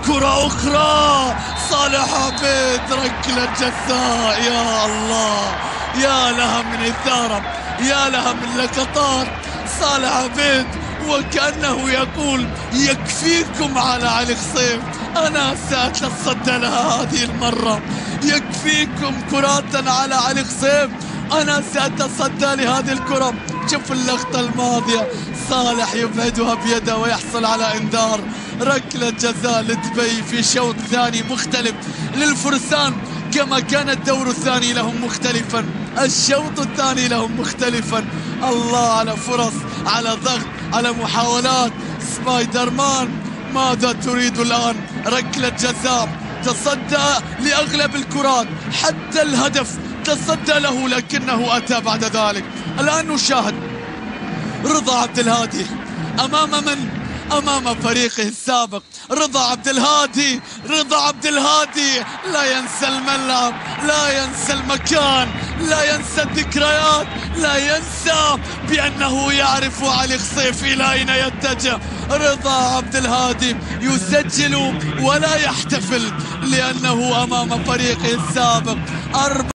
كرة أخرى، صالح عبيد ركلة جزاء. يا الله، يا لها من إثارة، يا لها من لقطات. صالح عبيد وكأنه يقول يكفيكم على علي خصيف، أنا سأتصدى لها هذه المرة. يكفيكم كرات على علي خصيف، أنا سأتصدى لهذه الكرة. شوف اللقطة الماضية، صالح يبعدها بيده ويحصل على إنذار. ركلة جزاء لدبي في شوط ثاني مختلف للفرسان، كما كان الدور الثاني لهم مختلفا، الشوط الثاني لهم مختلفا. الله على فرص، على ضغط، على محاولات. سبايدر مان ماذا تريد الآن؟ ركلة جزاء، تصدى لأغلب الكرات، حتى الهدف تصدى له، لكنه أتى بعد ذلك. الآن نشاهد رضا عبد الهادي أمام من؟ أمام فريقه السابق. رضا عبد الهادي، رضا عبد الهادي لا ينسى الملعب، لا ينسى المكان، لا ينسى الذكريات، لا ينسى بأنه يعرف علي خصيف إلى أين يتجه. رضا عبد الهادي يسجل ولا يحتفل لأنه أمام فريقه السابق.